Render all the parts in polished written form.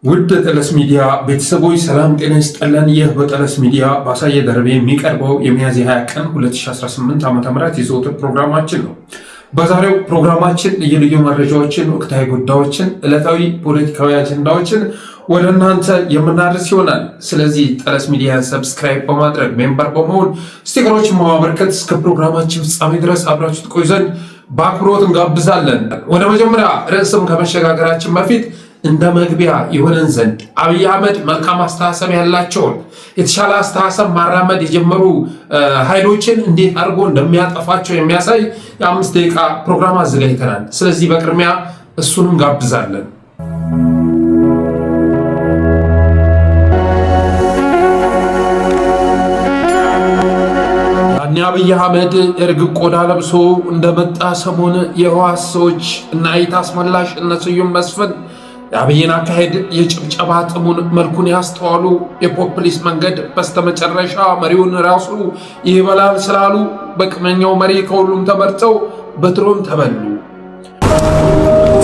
ውድ ጠለስ ሚዲያ ቤተሰቦች ሰላም ጤና ይስጥልን። ይህ በጠለስ ሚዲያ ባሳየ ደርቤ የሚቀርበው የሚያዝያ 20 ቀን 2018 ዓ.ም የዘወትር ፕሮግራማችን ነው። በዛሬው ፕሮግራማችን ልዩ መረጃዎችን፣ ወቅታዊ ጉዳዮችን፣ ዕለታዊ ፖለቲካዊ አጀንዳዎችን ወደ እናንተ የምናደርስ ይሆናል። ስለዚህ ጠለስ ሚዲያን ሰብስክራይብ በማድረግ ሜምበር በመሆን ስቲከሮችን በማበርከት እስከ ፕሮግራማችን ፍጻሜ ድረስ አብራችሁ ትቆዩ ዘንድ በአክብሮት እንጋብዛለን። ወደ መጀመሪያ ርዕስም ከመሸጋገራችን በፊት እንደ መግቢያ የሆነን ዘንድ አብይ አህመድ መልካም አስተሳሰብ ያላቸውን የተሻለ አስተሳሰብ ማራመድ የጀመሩ ኃይሎችን እንዴት አድርጎ እንደሚያጠፋቸው የሚያሳይ የ5 ደቂቃ ፕሮግራም አዘጋጅተናል። ስለዚህ በቅድሚያ እሱንም ጋብዛለን። አብይ አህመድ እርግብ ቆዳ ለብሶ እንደመጣ ሰሞን የህወሓት ሰዎች እና አይት አስመላሽ እነ ስዩም መስፍን የአብይን አካሄድ የጭብጨባ ጥሙን መልኩን ያስተዋሉ የፖፕሊስ መንገድ በስተመጨረሻ መሪውን ራሱ ይበላል ስላሉ በቅመኛው መሪ ከሁሉም ተመርጠው በትሮን ተበሉ።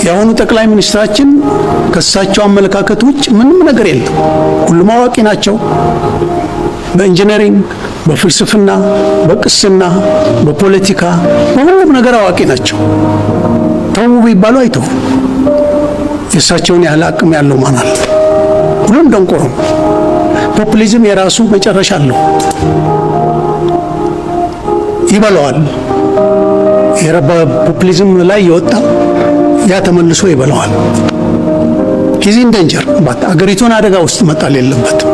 የአሁኑ ጠቅላይ ሚኒስትራችን ከሳቸው አመለካከት ውጭ ምንም ነገር የለም። ሁሉም አዋቂ ናቸው። በኢንጂነሪንግ፣ በፍልስፍና፣ በቅስና፣ በፖለቲካ በሁሉም ነገር አዋቂ ናቸው። ተው ቢባሉ አይተው። የእሳቸውን ያህል አቅም ያለው ማን አለ? ሁሉም ደንቆሮ። ፖፑሊዝም የራሱ መጨረሻ አለው፣ ይበላዋል። ፖፑሊዝም ላይ የወጣ ያ ተመልሶ ይበላዋል። ሂዝ ኢን ዴንጀር። አገሪቱን አደጋ ውስጥ መጣል የለበትም።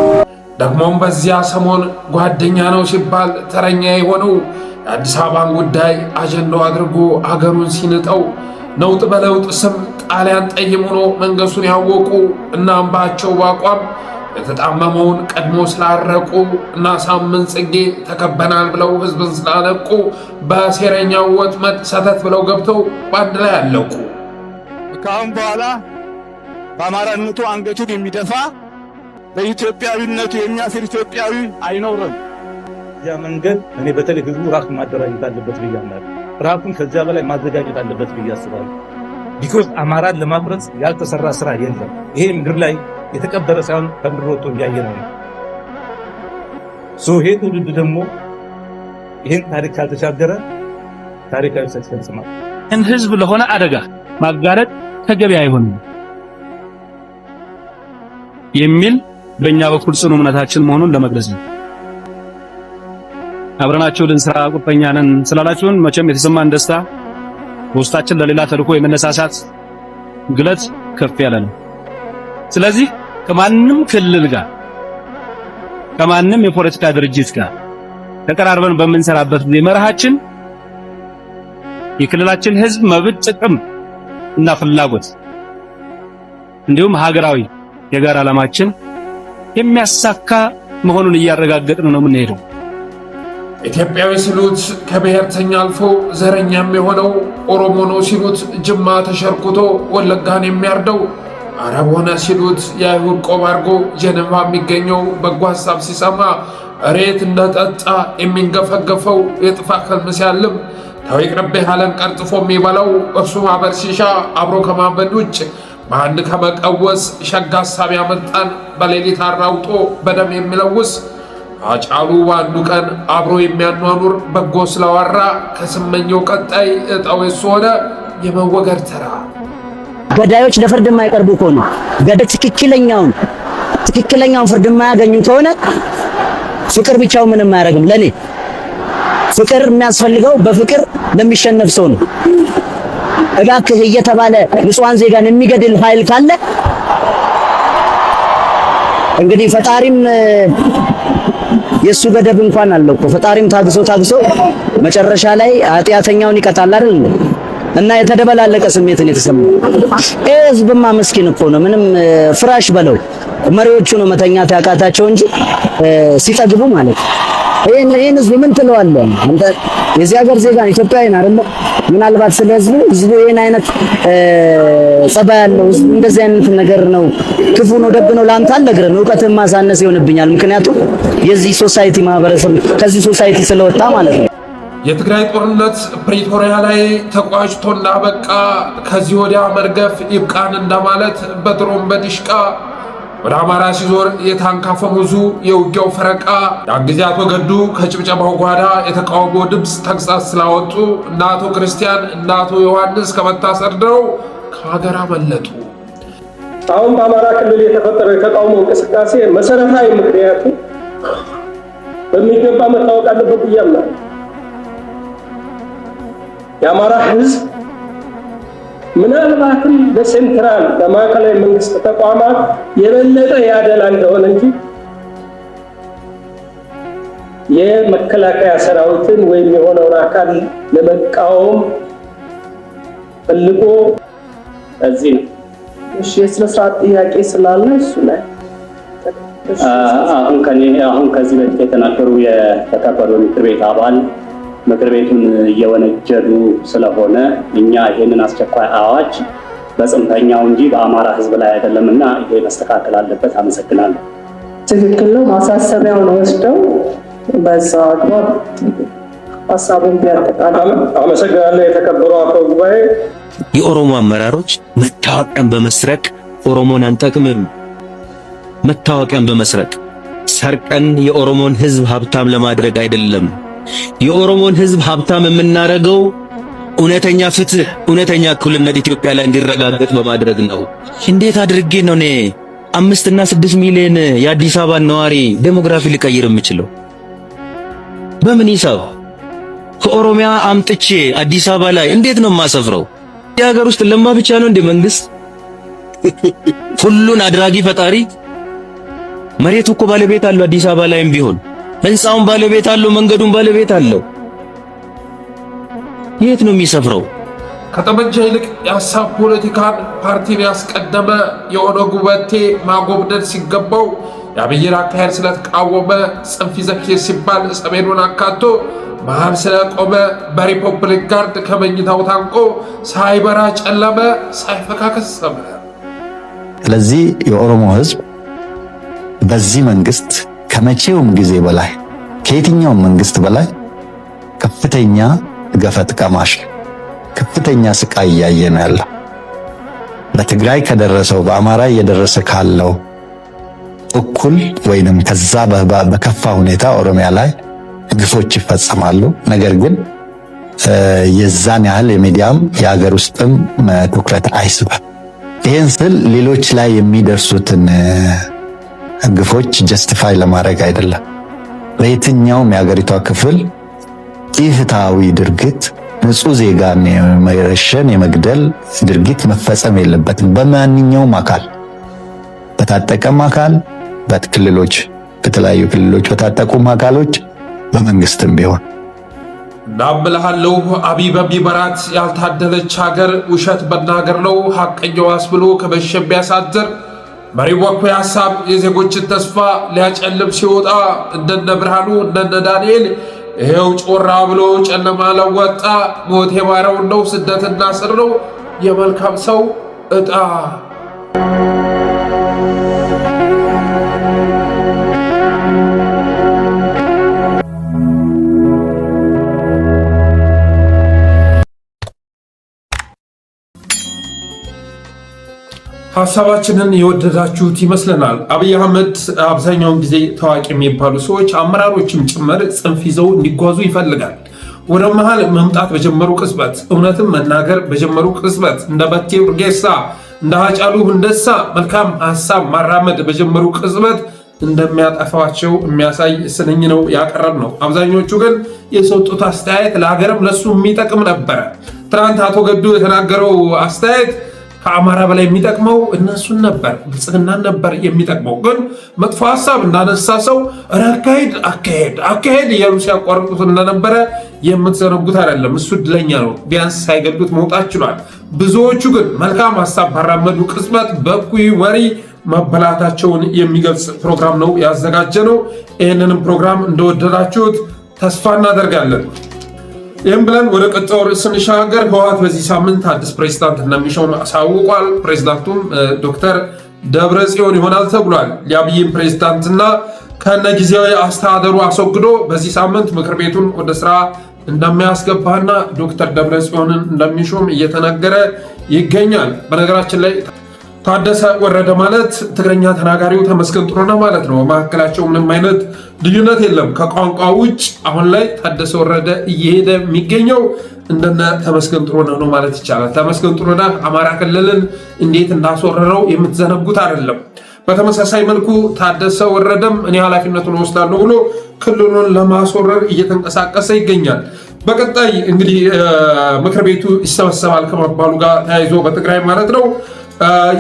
ደግሞም በዚያ ሰሞን ጓደኛ ነው ሲባል ተረኛ የሆነው የአዲስ አበባን ጉዳይ አጀንዳው አድርጎ አገሩን ሲንጠው ነውጥ በለውጥ ስም ጣሊያን ጠይም ሆኖ መንገሱን ያወቁ እና አምባቸው በአቋም የተጣመመውን ቀድሞ ስላረቁ እና ሳምንት ጽጌ ተከበናል ብለው ህዝብን ስላነቁ በሴረኛው ወጥመድ ሰተት ብለው ገብተው በአንድ ላይ አለቁ። ከአሁን በኋላ በአማራነቱ አንገቱን የሚደፋ በኢትዮጵያዊነቱ የሚያፍር ኢትዮጵያዊ አይኖርም። ያ መንገድ እኔ በተለይ ህዝቡ ራሱን ማደራጀት አለበት ብዬ አምናለሁ። ራሱን ከዚያ በላይ ማዘጋጀት አለበት ብዬ አስባለሁ። ቢኮዝ አማራን ለማፍረስ ያልተሰራ ስራ የለም። ይሄ ምድር ላይ የተቀበረ ሳይሆን ከምድር ወጥቶ እያየነው ነው። ይሄ ትውልድ ደግሞ ይህን ታሪክ ካልተሻገረ ታሪካዊ ሰክሰስ ነው። ህዝብ ለሆነ አደጋ ማጋለጥ ተገቢ አይሆንም የሚል በእኛ በኩል ጽኑ እምነታችን መሆኑን ለመግለጽ ነው። አብረናቸው ልንሰራ ቁርጠኛ ነን ስላላችሁን መቼም የተሰማን ደስታ በውስጣችን ለሌላ ተልእኮ የመነሳሳት ግለት ከፍ ያለ ነው። ስለዚህ ከማንም ክልል ጋር ከማንም የፖለቲካ ድርጅት ጋር ተቀራርበን በምንሰራበት ጊዜ መርሃችን የክልላችን ህዝብ መብት፣ ጥቅም እና ፍላጎት እንዲሁም ሀገራዊ የጋራ ዓላማችን የሚያሳካ መሆኑን እያረጋገጥን ነው የምንሄደው። ኢትዮጵያዊ ሲሉት ከብሔርተኛ አልፎ ዘረኛም የሆነው ኦሮሞ ነው ሲሉት ጅማ ተሸርኩቶ ወለጋን የሚያርደው አረብ ሆነ ሲሉት የአይሁድ ቆብ አድርጎ ጀነቫ የሚገኘው በጎ ሀሳብ ሲሰማ እሬት እንደጠጣ የሚንገፈገፈው የጥፋ ከልም ሲያልም ተው ይቅርብህ ያለን ቀርጥፎ የሚበላው እርሱ ማበር ሲሻ አብሮ ከማበድ ውጭ በአንድ ከመቀወስ ሸጋ ሀሳብ ያመጣን በሌሊት አራውጦ በደም የሚለውስ አጫሉ በአንዱ ቀን አብሮ የሚያኗኑር በጎ ስለዋራ ከስመኛው ቀጣይ እጣው የሱ ሆነ የመወገር ተራ። ገዳዮች ለፍርድ የማይቀርቡ ከሆነ ገዳዮች ትክክለኛውን ፍርድ የማያገኙ ከሆነ ፍቅር ብቻው ምንም አያደርግም። ለኔ ፍቅር የሚያስፈልገው በፍቅር ለሚሸነፍ ሰው ነው። እባክህ እየተባለ ንጹሃን ዜጋን የሚገድል ኃይል ካለ እንግዲህ ፈጣሪም የሱ ገደብ እንኳን አለው እኮ። ፈጣሪም ታግሶ መጨረሻ ላይ ኃጢአተኛውን ይቀጣል አይደል? እና የተደበላለቀ ስሜትን የተሰማው ህዝብማ መስኪን እኮ ነው። ምንም ፍራሽ በለው መሪዎቹ ነው መተኛት ያቃታቸው እንጂ ሲጠግቡ ማለት ይሄን ህዝብ ምን ትለዋለህ አንተ? የዚህ ሀገር ዜጋ ኢትዮጵያዊን አይደለም። ምናልባት ስለ ህዝቡ ይሄን አይነት ጸባይ ያለው እንደዚህ አይነት ነገር ነው ክፉ ነው ደግ ነው ላንተ አልነግርም። ዕውቀትን ማሳነስ ይሆንብኛል። ምክንያቱም የዚህ ሶሳይቲ ማህበረሰብ ከዚህ ሶሳይቲ ስለወጣ ማለት ነው። የትግራይ ጦርነት ፕሪቶሪያ ላይ ተቋጭቶ እንዳበቃ ከዚህ ወዲያ መርገፍ ይብቃን እንደማለት በድሮን በዲሽቃ ወደ አማራ ሲዞር የታንክ አፈሙዙ የውጊያው ፈረቃ ያን ጊዜ አቶ ገዱ ከጭብጨባው ጓዳ የተቃውሞ ድምፅ ተግሳጽ ስላወጡ እና አቶ ክርስቲያን እና አቶ ዮሐንስ ከመታሰር ድረው ከሀገር አመለጡ። አሁን በአማራ ክልል የተፈጠረው የተቃውሞ እንቅስቃሴ መሰረታዊ ምክንያቱ በሚገባ መታወቅ አለበት ብዬ አምናለሁ። የአማራ ሕዝብ ምናልባትም በሴንትራል በማዕከላዊ መንግስት ተቋማት የበለጠ ያደላ እንደሆነ እንጂ የመከላከያ ሰራዊትን ወይም የሆነውን አካል ለመቃወም ፈልጎ እዚህ ነው። እሺ፣ የስነ ስርዓት ጥያቄ ስላለ እሱ ላይ አሁን ከዚህ በፊት የተናገሩ የተከበሩ ምክር ቤት አባል ምክር ቤቱን እየወነጀሉ ስለሆነ እኛ ይሄንን አስቸኳይ አዋጅ በጽንፈኛው እንጂ በአማራ ህዝብ ላይ አይደለምና ይሄ መስተካከል አለበት። አመሰግናለሁ። ትክክል ነው። ማሳሰቢያውን ወስደው በዛው አግባብ ሀሳቡን ቢያጠቃልሉ። አመሰግናለሁ። የተከበሩ አፈ ጉባኤ፣ የኦሮሞ አመራሮች መታወቂያን በመስረቅ ኦሮሞን አንጠቅምም፣ መታወቂያን በመስረቅ ሰርቀን የኦሮሞን ህዝብ ሀብታም ለማድረግ አይደለም። የኦሮሞን ህዝብ ሀብታም የምናረገው እውነተኛ ፍትህ፣ እውነተኛ እኩልነት ኢትዮጵያ ላይ እንዲረጋገጥ በማድረግ ነው። እንዴት አድርጌ ነው እኔ 5 እና 6 ሚሊዮን የአዲስ አበባ ነዋሪ ዴሞግራፊ ሊቀይር የምችለው? በምን ሂሳብ? ከኦሮሚያ አምጥቼ አዲስ አበባ ላይ እንዴት ነው የማሰፍረው? የሀገር ውስጥ ለማ ብቻ ነው እንደ መንግስት ሁሉን አድራጊ ፈጣሪ? መሬቱ እኮ ባለቤት አለው። አዲስ አበባ ላይም ቢሆን ህንፃውን ባለቤት አለው፣ መንገዱን ባለቤት አለው። የት ነው የሚሰፍረው? ከጠመንጃ ይልቅ የሀሳብ ፖለቲካን ፓርቲን ያስቀደመ የኦነግ ውበቴ ማጎብደድ ሲገባው የአብይን አካሄድ ስለተቃወመ ጽንፍ ይዘክር ሲባል ሰሜኑን አካቶ መሃል ስለቆመ በሪፐብሊክ ጋርድ ከመኝታው ታንቆ ሳይበራ ጨለመ፣ ሳይፈካ ከሰመ። ስለዚህ የኦሮሞ ህዝብ በዚህ መንግስት ከመቼውም ጊዜ በላይ ከየትኛውም መንግስት በላይ ከፍተኛ ገፈት ቀማሽ፣ ከፍተኛ ስቃይ እያየ ነው ያለው። በትግራይ ከደረሰው በአማራ እየደረሰ ካለው እኩል ወይንም ከዛ በከፋ ሁኔታ ኦሮሚያ ላይ ግፎች ይፈጸማሉ። ነገር ግን የዛን ያህል የሚዲያም የሀገር ውስጥም ትኩረት አይስብም። ይህን ስል ሌሎች ላይ የሚደርሱትን ግፎች ጀስቲፋይ ለማድረግ አይደለም። በየትኛውም የሀገሪቷ ክፍል ኢፍትሐዊ ድርጊት፣ ንጹህ ዜጋን የመረሸን የመግደል ድርጊት መፈጸም የለበትም። በማንኛውም አካል፣ በታጠቀም አካል፣ በክልሎች በተለያዩ ክልሎች በታጠቁም አካሎች፣ በመንግስትም ቢሆን እናምልሃለሁ አቢይ በሚመራት ያልታደለች ሀገር ውሸት መናገር ነው ሐቀኛው አስብሎ ከመሸ ቢያሳድር መሪው ወኩይ ሐሳብ የዜጎችን ተስፋ ሊያጨልም ሲወጣ እንደነ ብርሃኑ እንደነ ዳንኤል ይሄው ጮራ ብሎ ጨለማ ለወጣ። ሞት የማረው ነው ስደትና ስር ነው የመልካም ሰው ዕጣ። ሐሳባችንን የወደዳችሁት ይመስለናል። አብይ አህመድ አብዛኛውን ጊዜ ታዋቂ የሚባሉ ሰዎች አመራሮችም ጭምር ጽንፍ ይዘው እንዲጓዙ ይፈልጋል። ወደ መሃል መምጣት በጀመሩ ቅጽበት፣ እውነትም መናገር በጀመሩ ቅጽበት እንደ በቴ ኡርጌሳ እንደ ሃጫሉ ሁንዴሳ መልካም ሐሳብ ማራመድ በጀመሩ ቅጽበት እንደሚያጠፋቸው የሚያሳይ ስንኝ ነው ያቀረብ ነው። አብዛኞቹ ግን የሰጡት አስተያየት ለሀገርም ለሱ የሚጠቅም ነበረ። ትናንት አቶ ገዱ የተናገረው አስተያየት ከአማራ በላይ የሚጠቅመው እነሱን ነበር፣ ብልጽግናን ነበር የሚጠቅመው። ግን መጥፎ ሐሳብ እንዳነሳ ሰው አካሄድ እያሉ ሲያቋርጡት እንደነበረ የምትዘነጉት አይደለም። እሱ እድለኛ ነው፣ ቢያንስ ሳይገሉት መውጣት ችሏል። ብዙዎቹ ግን መልካም ሐሳብ ባራመዱ ቅጽበት በእኩይ ወሬ መበላታቸውን የሚገልጽ ፕሮግራም ነው ያዘጋጀ ነው። ይህንንም ፕሮግራም እንደወደዳችሁት ተስፋ እናደርጋለን። ይህም ብለን ወደ ቀጣዩ ርዕስ ስንሻገር ህወሓት በዚህ ሳምንት አዲስ ፕሬዝዳንት እንደሚሾም አሳውቋል። ፕሬዝዳንቱም ዶክተር ደብረጽዮን ይሆናል ተብሏል። የአብይን ፕሬዝዳንትና ከነ ጊዜያዊ አስተዳደሩ አስወግዶ በዚህ ሳምንት ምክር ቤቱን ወደ ስራ እንደሚያስገባና ዶክተር ደብረጽዮንን እንደሚሾም እየተነገረ ይገኛል። በነገራችን ላይ ታደሰ ወረደ ማለት ትግረኛ ተናጋሪው ተመስገን ጥሩነህ ማለት ነው። በመካከላቸው ምንም አይነት ልዩነት የለም ከቋንቋ ውጭ። አሁን ላይ ታደሰ ወረደ እየሄደ የሚገኘው እንደነ ተመስገን ጥሩነህ ነው ማለት ይቻላል። ተመስገን ጥሩነህ አማራ ክልልን እንዴት እንዳስወረረው የምትዘነጉት አይደለም። በተመሳሳይ መልኩ ታደሰ ወረደም እኔ ኃላፊነቱን ወስዳለሁ ብሎ ክልሉን ለማስወረር እየተንቀሳቀሰ ይገኛል። በቀጣይ እንግዲህ ምክር ቤቱ ይሰበሰባል ከመባሉ ጋር ተያይዞ በትግራይ ማለት ነው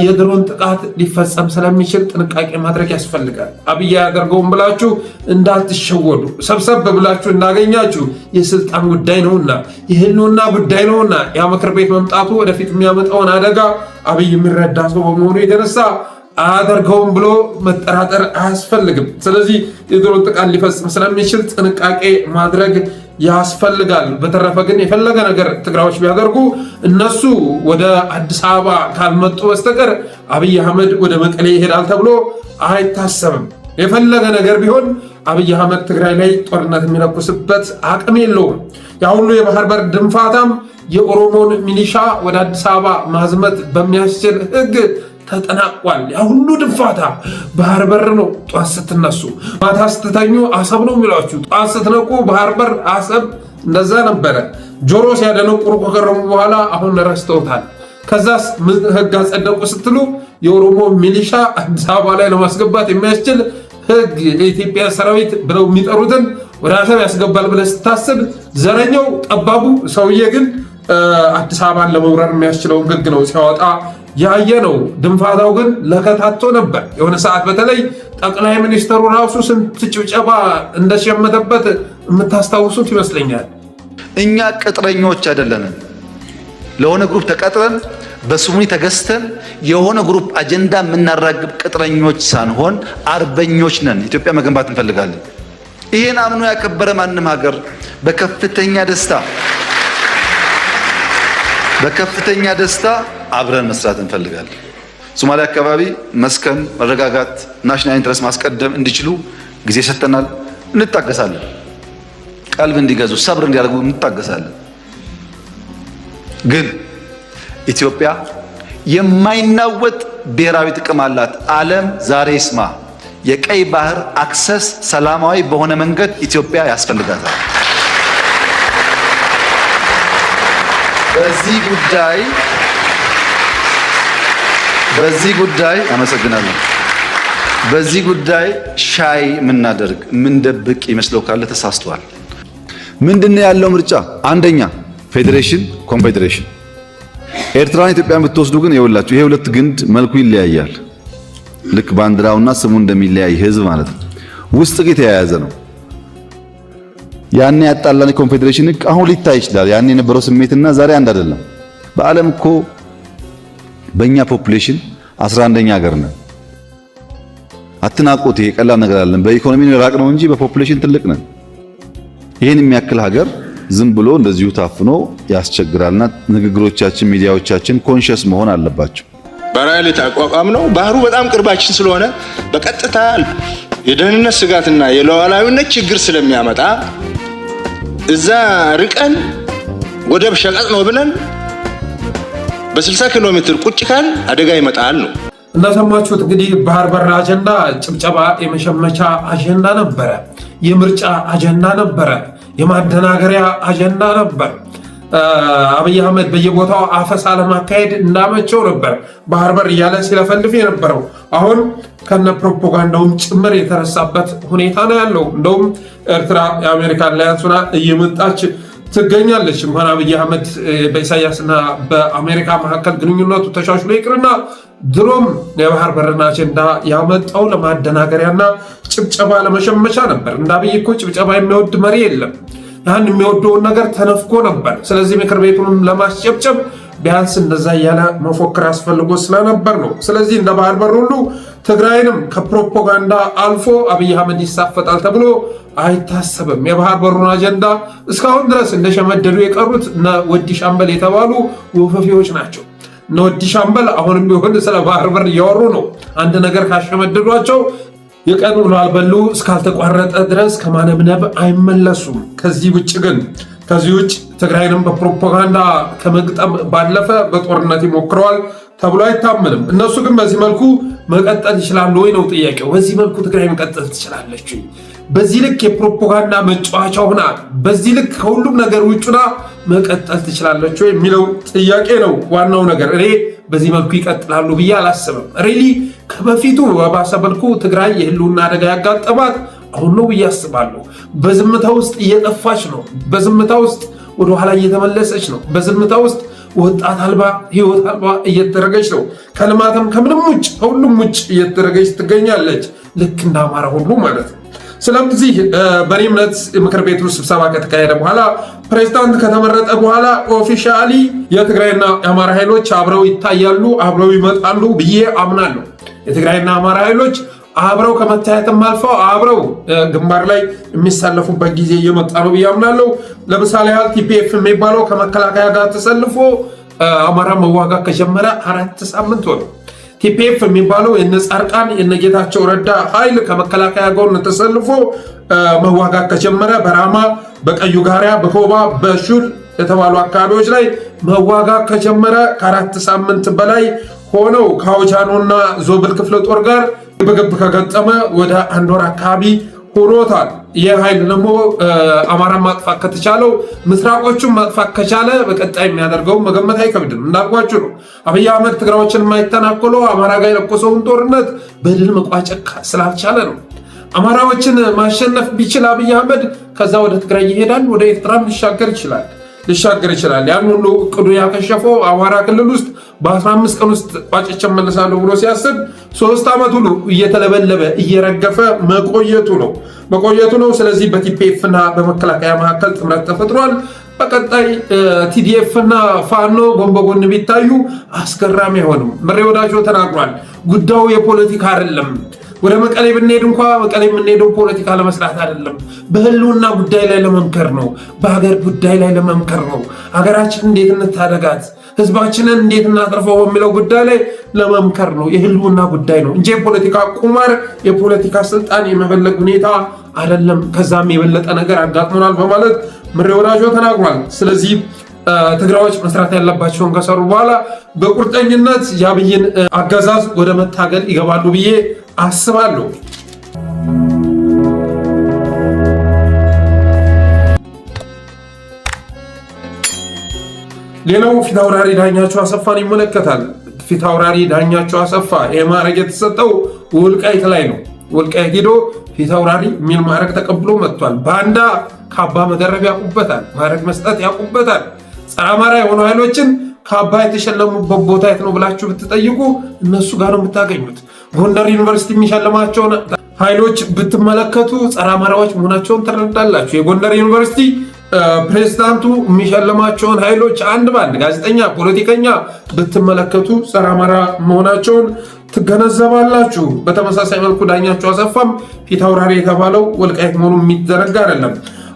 የድሮን ጥቃት ሊፈጸም ስለሚችል ጥንቃቄ ማድረግ ያስፈልጋል። አብይ ያደርገውን ብላችሁ እንዳትሸወዱ። ሰብሰብ ብላችሁ እንዳገኛችሁ የስልጣን ጉዳይ ነውና የህልውና ጉዳይ ነውና ያ ምክር ቤት መምጣቱ ወደፊት የሚያመጣውን አደጋ አብይ የሚረዳ ሰው በመሆኑ የተነሳ አያደርገውም ብሎ መጠራጠር አያስፈልግም። ስለዚህ የድሮን ጥቃት ሊፈጽም ስለሚችል ጥንቃቄ ማድረግ ያስፈልጋል። በተረፈ ግን የፈለገ ነገር ትግራዮች ቢያደርጉ እነሱ ወደ አዲስ አበባ ካልመጡ በስተቀር አብይ አህመድ ወደ መቀሌ ይሄዳል ተብሎ አይታሰብም። የፈለገ ነገር ቢሆን አብይ አህመድ ትግራይ ላይ ጦርነት የሚለኩስበት አቅም የለውም። ያ ሁሉ የባህር በር ድንፋታም የኦሮሞን ሚሊሻ ወደ አዲስ አበባ ማዝመት በሚያስችል ህግ ተጠናቋል። ያ ሁሉ ድንፋታ ባህር በር ነው። ጧት ስትነሱ ማታ ስትተኙ አሰብ ነው የሚሏችሁ። ጧት ስትነቁ ባህር በር አሰብ እንደዛ ነበረ። ጆሮ ሲያደነቁሩ ከቀረቡ በኋላ አሁን ረስተውታል። ከዛስ ህግ አጸደቁ ስትሉ የኦሮሞ ሚሊሻ አዲስ አበባ ላይ ለማስገባት የሚያስችል ህግ የኢትዮጵያ ሰራዊት ብለው የሚጠሩትን ወደ አሰብ ያስገባል ብለህ ስታስብ ዘረኛው ጠባቡ ሰውዬ ግን አዲስ አበባን ለመውረር የሚያስችለውን ህግ ነው ሲያወጣ ያየ ነው። ድንፋታው ግን ለከታቶ ነበር። የሆነ ሰዓት በተለይ ጠቅላይ ሚኒስትሩ ራሱ ስንት ጭብጨባ እንደሸመተበት የምታስታውሱት ይመስለኛል። እኛ ቅጥረኞች አይደለንም። ለሆነ ግሩፕ ተቀጥረን በስሙኒ ተገዝተን የሆነ ግሩፕ አጀንዳ የምናራግብ ቅጥረኞች ሳንሆን አርበኞች ነን። ኢትዮጵያ መገንባት እንፈልጋለን። ይሄን አምኖ ያከበረ ማንም ሀገር በከፍተኛ ደስታ አብረን መስራት እንፈልጋለን። ሶማሊያ አካባቢ መስከን፣ መረጋጋት፣ ናሽናል ኢንትረስት ማስቀደም እንዲችሉ ጊዜ ሰጥተናል። እንታገሳለን። ቀልብ እንዲገዙ ሰብር እንዲያደርጉ እንታገሳለን። ግን ኢትዮጵያ የማይናወጥ ብሔራዊ ጥቅም አላት። ዓለም ዛሬ ይስማ። የቀይ ባህር አክሰስ ሰላማዊ በሆነ መንገድ ኢትዮጵያ ያስፈልጋታል። በዚህ ጉዳይ አመሰግናለሁ። በዚህ ጉዳይ ሻይ የምናደርግ የምንደብቅ ይመስለው ካለ ተሳስቷል። ምንድነው ያለው ምርጫ? አንደኛ ፌዴሬሽን፣ ኮንፌዴሬሽን። ኤርትራን ኢትዮጵያን ብትወስዱ ግን ይኸውላችሁ ይሄ ሁለት ግንድ መልኩ ይለያያል። ልክ ባንዲራውና ስሙ እንደሚለያይ ህዝብ ማለት ነው። ውስጥ ግን የተያያዘ ነው። ያኔ ያጣላን ኮንፌዴሬሽን አሁን ሊታይ ይችላል። ያኔ የነበረው ስሜትና ዛሬ አንድ አይደለም። በዓለም እኮ በእኛ ፖፑሌሽን 11ኛ ሀገር ነን። አትናቁት። ይሄ ቀላል ነገር አይደለም። በኢኮኖሚ ራቅ ነው እንጂ በፖፑሌሽን ትልቅ ነን። ይሄን የሚያክል ሀገር ዝም ብሎ እንደዚሁ ታፍኖ ያስቸግራልና ንግግሮቻችን፣ ሚዲያዎቻችን ኮንሺየስ መሆን አለባቸው። በራይል የተቋቋም ነው። ባህሩ በጣም ቅርባችን ስለሆነ በቀጥታ የደህንነት ስጋትና የሉዓላዊነት ችግር ስለሚያመጣ እዛ ርቀን ወደብ ሸቀጥ ነው ብለን በ60 ኪሎ ሜትር ቁጭ ካል አደጋ ይመጣል ነው። እንደሰማችሁት እንግዲህ ባህር በር አጀንዳ ጭብጨባ የመሸመቻ አጀንዳ ነበረ። የምርጫ አጀንዳ ነበረ። የማደናገሪያ አጀንዳ ነበር። አብይ አህመድ በየቦታው አፈሳ ለማካሄድ እንዳመቸው ነበር ባህር በር እያለ ሲለፈልፍ የነበረው። አሁን ከነ ፕሮፓጋንዳውም ጭምር የተረሳበት ሁኔታ ነው ያለው። እንደውም ኤርትራ የአሜሪካ አላያንሱና እየመጣች ትገኛለች። እንኳን አብይ አህመድ በኢሳያስና በአሜሪካ መካከል ግንኙነቱ ተሻሽሎ ይቅርና ድሮም የባህር በርን አጀንዳ ያመጣው ለማደናገሪያና ጭብጨባ ለመሸመቻ ነበር። እንደ አብይ እኮ ጭብጨባ የሚወድ መሪ የለም። ያን የሚወደውን ነገር ተነፍኮ ነበር። ስለዚህ ምክር ቤቱንም ለማስጨብጨብ ቢያንስ እንደዛ እያለ መፎክር አስፈልጎ ስለነበር ነው። ስለዚህ እንደ ባህር በር ሁሉ ትግራይንም ከፕሮፓጋንዳ አልፎ አብይ አህመድ ይሳፈጣል ተብሎ አይታሰብም። የባህር በሩን አጀንዳ እስካሁን ድረስ እንደሸመደዱ የቀሩት እነ ወዲ ሻምበል የተባሉ ወፈፊዎች ናቸው። እነ ወዲ ሻምበል አሁንም ቢሆን ስለ ባህር በር እያወሩ ነው። አንድ ነገር ካሸመደዷቸው የቀን ውሎ አልበሉ እስካልተቋረጠ ድረስ ከማነብነብ አይመለሱም። ከዚህ ውጭ ትግራይንም በፕሮፓጋንዳ ከመግጠም ባለፈ በጦርነት ይሞክረዋል። ተብሎ አይታመንም። እነሱ ግን በዚህ መልኩ መቀጠል ይችላሉ ወይ ነው ጥያቄው። በዚህ መልኩ ትግራይ መቀጠል ትችላለች? በዚህ ልክ የፕሮፓጋንዳ መጫወቻ ሆና በዚህ ልክ ከሁሉም ነገር ውጭና መቀጠል ትችላለች ወይ የሚለው ጥያቄ ነው ዋናው ነገር። እኔ በዚህ መልኩ ይቀጥላሉ ብዬ አላስብም። ሪሊ ከበፊቱ በባሰ መልኩ ትግራይ የህልውና አደጋ ያጋጠማት አሁን ነው ብዬ አስባለሁ። በዝምታ ውስጥ እየጠፋች ነው። በዝምታ ውስጥ ወደ ኋላ እየተመለሰች ነው። በዝምታ ውስጥ ወጣት አልባ ህይወት አልባ እየተደረገች ነው። ከልማትም ከምንም ውጭ ከሁሉም ውጭ እየተደረገች ትገኛለች። ልክ እንደ አማራ ሁሉ ማለት ነው። ስለዚህ በእኔ እምነት ምክር ቤቱ ስብሰባ ከተካሄደ በኋላ ፕሬዝዳንት ከተመረጠ በኋላ ኦፊሻሊ የትግራይና የአማራ ኃይሎች አብረው ይታያሉ፣ አብረው ይመጣሉ ብዬ አምናለሁ። የትግራይና አማራ ኃይሎች አብረው ከመታየትም አልፈው አብረው ግንባር ላይ የሚሳለፉበት ጊዜ እየመጣ ነው ብዬ አምናለሁ። ለምሳሌ ያህል ቲፒኤፍ የሚባለው ከመከላከያ ጋር ተሰልፎ አማራ መዋጋት ከጀመረ 4 ሳምንት ሆነ። ቲፒኤፍ የሚባለው የነጻርቃን የነጌታቸው ረዳ ኃይል ከመከላከያ ጎን ተሰልፎ መዋጋት ከጀመረ በራማ በቀዩ ጋሪያ በኮባ በሹር የተባሉ አካባቢዎች ላይ መዋጋት ከጀመረ ከ4 ሳምንት በላይ ሆነው ከአውጃኖና ዞብል ክፍለ ጦር ጋር በግብ ከገጠመ ወደ 1 ወር አካባቢ ሆኖታል። ይህ ኃይል ደግሞ አማራን ማጥፋት ከተቻለው ምስራቆቹን ማጥፋት ከቻለ በቀጣይ የሚያደርገው መገመት አይከብድም። እንዳልኳችሁ ነው። አብይ አህመድ ትግራዮችን የማይተናኮለው አማራ ጋር የለኮሰውን ጦርነት በድል መቋጨት ስላልቻለ ነው። አማራዎችን ማሸነፍ ቢችል አብይ አህመድ ከዛ ወደ ትግራይ ይሄዳል፣ ወደ ኤርትራም ሊሻገር ይችላል። ያን ሁሉ እቅዱ ያከሸፈው አማራ ክልል ውስጥ በ15 ቀን ውስጥ ቋጭቼ እመለሳለሁ ብሎ ሲያስብ 3 ዓመት ሁሉ እየተለበለበ እየረገፈ መቆየቱ ነው። ስለዚህ በቲፒኤፍ እና በመከላከያ መካከል ጥምረት ተፈጥሯል። በቀጣይ ቲዲኤፍ እና ፋኖ ጎን በጎን ቢታዩ አስገራሚ አይሆንም። ምሬ ወዳጆ ተናግሯል። ጉዳዩ የፖለቲካ አይደለም። ወደ መቀሌ ብንሄድ እንኳ መቀሌ የምንሄደው ፖለቲካ ለመስራት አይደለም፣ በህልውና ጉዳይ ላይ ለመምከር ነው። በሀገር ጉዳይ ላይ ለመምከር ነው። ሀገራችን እንዴት እንታደጋት፣ ህዝባችንን እንዴት እናጥርፈው በሚለው ጉዳይ ላይ ለመምከር ነው። የህልውና ጉዳይ ነው እንጂ የፖለቲካ ቁማር፣ የፖለቲካ ስልጣን የመፈለግ ሁኔታ አይደለም። ከዛም የበለጠ ነገር አጋጥሞናል በማለት ምሬ ወዳጆ ተናግሯል። ስለዚህ ትግራዮች መስራት ያለባቸውን ከሰሩ በኋላ በቁርጠኝነት የአብይን አገዛዝ ወደ መታገል ይገባሉ ብዬ አስባለሁ። ሌላው ፊታውራሪ ዳኛቸው አሰፋን ይመለከታል። ፊታውራሪ ዳኛቸው አሰፋ የማዕረግ የተሰጠው ወልቃይት ላይ ነው። ወልቃይት ሄዶ ፊታውራሪ የሚል ማዕረግ ተቀብሎ መጥቷል። ባንዳ ካባ መደረብ ያውቁበታል፣ ማዕረግ መስጠት ያውቁበታል። ጸረ አማራ የሆኑ ኃይሎችን ካባ የተሸለሙበት ቦታ የት ነው ብላችሁ ብትጠይቁ እነሱ ጋር ነው የምታገኙት። ጎንደር ዩኒቨርሲቲ የሚሸልማቸውን ኃይሎች ብትመለከቱ ጸረ አማራዎች መሆናቸውን ትረዳላችሁ። የጎንደር ዩኒቨርሲቲ ፕሬዝዳንቱ የሚሸልማቸውን ኃይሎች አንድ ባንድ ጋዜጠኛ፣ ፖለቲከኛ ብትመለከቱ ጸረ አማራ መሆናቸውን ትገነዘባላችሁ። በተመሳሳይ መልኩ ዳኛቸው አሰፋም ፊታውራሪ የተባለው ወልቃይት መሆኑ የሚዘነጋ አይደለም።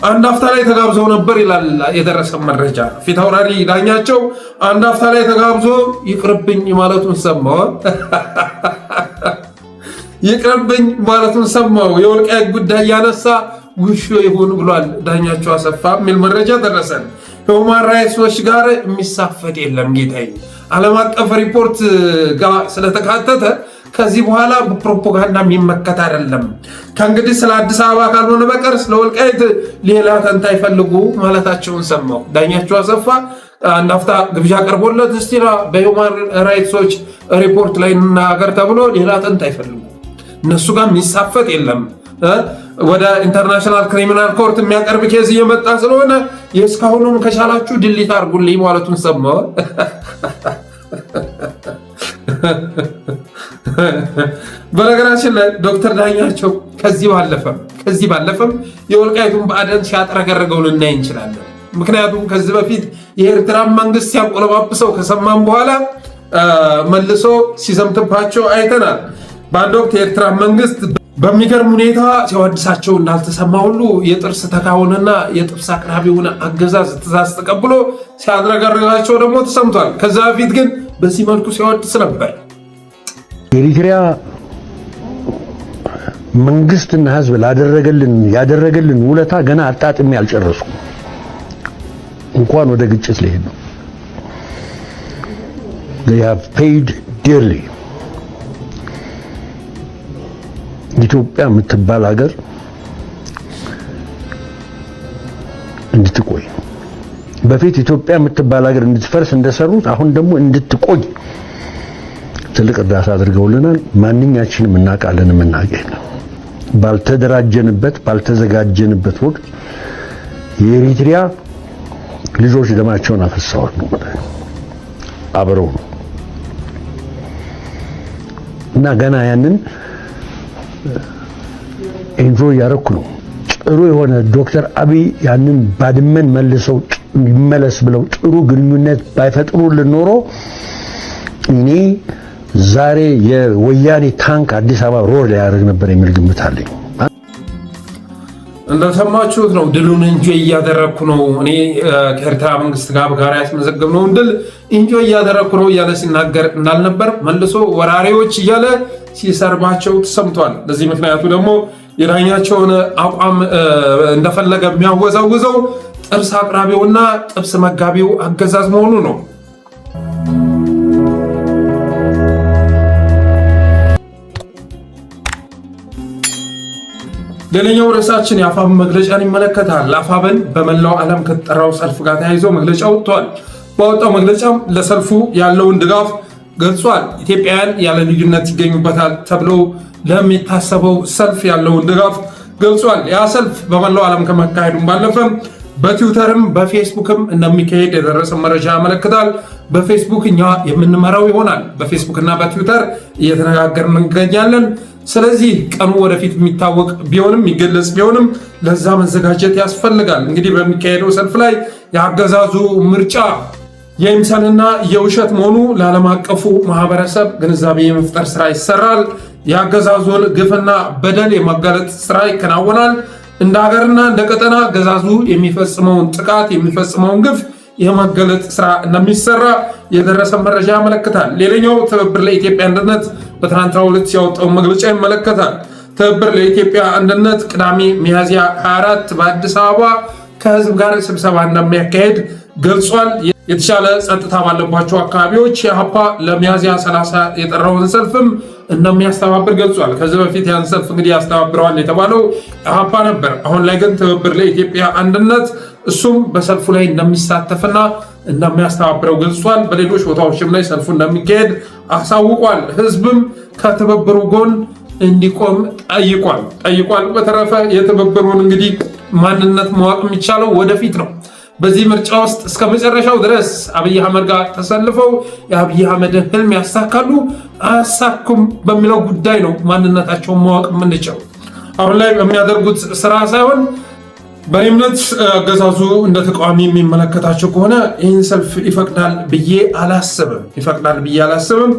አንድ አፍታ ላይ ተጋብዘው ነበር ይላል የደረሰ መረጃ። ፊታውራሪ ዳኛቸው አንድ አፍታ ላይ ተጋብዞ ይቅርብኝ ማለቱን ሰማው። ይቅርብኝ ማለቱን ሰማው። የወልቃይት ጉዳይ ያነሳ ውሾ ይሁን ብሏል ዳኛቸው አሰፋ የሚል መረጃ ደረሰን። ከሁማን ራይትስ ዎች ጋር የሚሳፈድ የለም ጌታዬ። ዓለም አቀፍ ሪፖርት ጋር ስለተካተተ ከዚህ በኋላ በፕሮፓጋንዳ የሚመከት አይደለም። ከእንግዲህ ስለ አዲስ አበባ ካልሆነ በቀር ስለ ወልቃይት ሌላ ተንታኝ ፈልጉ ማለታቸውን ሰማው። ዳኛቸው አሰፋ አንድ አፍታ ግብዣ ቀርቦለት እስቲ በሁማን ራይትስ ዎች ሪፖርት ላይ እናገር ተብሎ ሌላ ተንታኝ ፈልጉ። እነሱ ጋር የሚሳፈጥ የለም። ወደ ኢንተርናሽናል ክሪሚናል ኮርት የሚያቀርብ ኬዝ እየመጣ ስለሆነ የእስካሁኑም ከቻላችሁ ድሊት አድርጉልኝ ማለቱን ሰማው። በነገራችን ላይ ዶክተር ዳኛቸው ከዚህ ባለፈም የወልቃይቱን ብአዴን ሲያጥረገርገው ልናይ እንችላለን። ምክንያቱም ከዚህ በፊት የኤርትራ መንግስት ሲያቆለባብሰው ከሰማም በኋላ መልሶ ሲዘምትባቸው አይተናል። በአንድ ወቅት የኤርትራ መንግስት በሚገርም ሁኔታ ሲያወድሳቸው እንዳልተሰማ ሁሉ የጥርስ ተካውንና የጥርስ አቅራቢውን አገዛዝ ትእዛዝ ተቀብሎ ሲያድረገርጋቸው ደግሞ ተሰምቷል። ከዛ በፊት ግን በዚህ መልኩ ሲያወድስ ነበር። የኤሪትሪያ መንግስትና ህዝብ ያደረገልን ውለታ ገና አጣጥሜ አልጨረስኩም። እንኳን ወደ ግጭት ሊሄድ ነው። they have paid ዲርሊ ኢትዮጵያ የምትባል ሀገር እንድትቆይ በፊት ኢትዮጵያ የምትባል ሀገር እንድትፈርስ እንደሰሩት አሁን ደግሞ እንድትቆይ ትልቅ እርዳታ አድርገውልናል። ማንኛችንም እናውቃለን። የምናውቀው ባልተደራጀንበት ባልተዘጋጀንበት ወቅት የኤሪትሪያ ልጆች ደማቸውን አፈሰዋል ነው አብረው ነው እና ገና ያንን ኢንጆይ ያረኩ ነው። ጥሩ የሆነ ዶክተር አብይ ያንን ባድመን መልሰው ይመለስ ብለው ጥሩ ግንኙነት ባይፈጥሩልን ኖሮ እኔ ዛሬ የወያኔ ታንክ አዲስ አበባ ሮር ሊያደርግ ነበር የሚል ግምት አለኝ። እንደሰማችሁት ነው። ድሉን ኢንጆይ እያደረኩ ነው እኔ ከኤርትራ መንግስት ጋር በጋራ ያስመዘገብነውን ድል ኢንጆይ እያደረኩ ነው እያለ ሲናገር እንዳልነበር መልሶ ወራሪዎች እያለ ሲሰርባቸው ተሰምቷል። ለዚህ ምክንያቱ ደግሞ የዳኛቸውን አቋም እንደፈለገ የሚያወዛውዘው ጥርስ አቅራቢውና ጥብስ መጋቢው አገዛዝ መሆኑ ነው። ሌላኛው ርዕሳችን የአፋብን መግለጫን ይመለከታል። አፋብን በመላው ዓለም ከተጠራው ሰልፍ ጋር ተያይዞ መግለጫ ወጥቷል። ባወጣው መግለጫም ለሰልፉ ያለውን ድጋፍ ገልጿል። ኢትዮጵያውያን ያለ ልዩነት ይገኙበታል ተብሎ ለሚታሰበው ሰልፍ ያለውን ድጋፍ ገልጿል። ያ ሰልፍ በመላው ዓለም ከመካሄዱም ባለፈ በትዊተርም በፌስቡክም እንደሚካሄድ የደረሰ መረጃ ያመለክታል። በፌስቡክ እኛ የምንመራው ይሆናል። በፌስቡክ እና በትዊተር እየተነጋገርን እንገኛለን። ስለዚህ ቀኑ ወደፊት የሚታወቅ ቢሆንም የሚገለጽ ቢሆንም ለዛ መዘጋጀት ያስፈልጋል። እንግዲህ በሚካሄደው ሰልፍ ላይ የአገዛዙ ምርጫ የይምሰልና የውሸት መሆኑ ለዓለም አቀፉ ማህበረሰብ ግንዛቤ የመፍጠር ስራ ይሰራል። የአገዛዙን ግፍና በደል የማጋለጥ ስራ ይከናወናል። እንደ ሀገርና እንደ ቀጠና አገዛዙ የሚፈጽመውን ጥቃት የሚፈጽመውን ግፍ የማጋለጥ ስራ እንደሚሰራ የደረሰ መረጃ ያመለክታል። ሌላኛው ትብብር ለኢትዮጵያ አንድነት በትናንትናው ዕለት ያወጣውን መግለጫ ይመለከታል። ትብብር ለኢትዮጵያ አንድነት ቅዳሜ ሚያዝያ 24 በአዲስ አበባ ከህዝብ ጋር ስብሰባ እንደሚያካሄድ ገልጿል። የተሻለ ጸጥታ ባለባቸው አካባቢዎች የአፓ ለሚያዝያ 30 የጠራውን ሰልፍም እንደሚያስተባብር ገልጿል። ከዚህ በፊት ያን ሰልፍ እንግዲህ ያስተባብረዋል የተባለው አፓ ነበር። አሁን ላይ ግን ትብብር ለኢትዮጵያ አንድነት እሱም በሰልፉ ላይ እንደሚሳተፍና እንደሚያስተባብረው ገልጿል። በሌሎች ቦታዎችም ላይ ሰልፉ እንደሚካሄድ አሳውቋል። ህዝብም ከትብብሩ ጎን እንዲቆም ጠይቋል። በተረፈ የትብብሩን እንግዲህ ማንነት ማወቅ የሚቻለው ወደፊት ነው። በዚህ ምርጫ ውስጥ እስከ መጨረሻው ድረስ አብይ አህመድ ጋር ተሰልፈው የአብይ አህመድን ህልም ያሳካሉ አያሳኩም በሚለው ጉዳይ ነው ማንነታቸውን ማወቅ የምንችለው። አሁን ላይ በሚያደርጉት ስራ ሳይሆን በእምነት አገዛዙ እንደ ተቃዋሚ የሚመለከታቸው ከሆነ ይህን ሰልፍ ይፈቅዳል ብዬ አላስብም።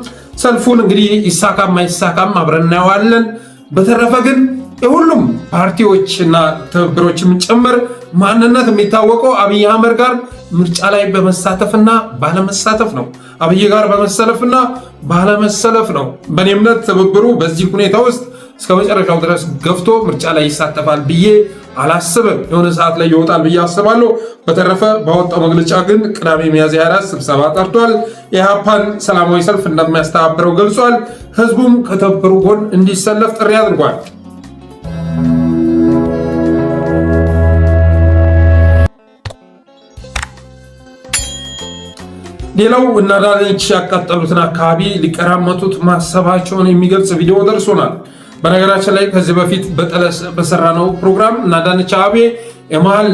ሰልፉን እንግዲህ ይሳካም አይሳካም አብረን እናየዋለን። በተረፈ ግን የሁሉም ፓርቲዎችና ትብብሮችም ጭምር ማንነት የሚታወቀው አብይ አህመድ ጋር ምርጫ ላይ በመሳተፍና ባለመሳተፍ ነው። አብይ ጋር በመሰለፍና ባለመሰለፍ ነው። በእኔ እምነት ትብብሩ በዚህ ሁኔታ ውስጥ እስከ መጨረሻው ድረስ ገፍቶ ምርጫ ላይ ይሳተፋል ብዬ አላስብም። የሆነ ሰዓት ላይ ይወጣል ብዬ አስባለሁ። በተረፈ ባወጣው መግለጫ ግን ቅዳሜ ሚያዝያ 24 ስብሰባ ጠርቷል። የአፓን ሰላማዊ ሰልፍ እንደሚያስተባብረው ገልጿል። ህዝቡም ከትብብሩ ጎን እንዲሰለፍ ጥሪ አድርጓል። ሌላው እነ አዳነች ያቃጠሉትን አካባቢ ሊቀራመቱት ማሰባቸውን የሚገልጽ ቪዲዮ ደርሶናል። በነገራችን ላይ ከዚህ በፊት በጠለስ በሰራነው ፕሮግራም እነ አዳነች አቤቤ የመሃል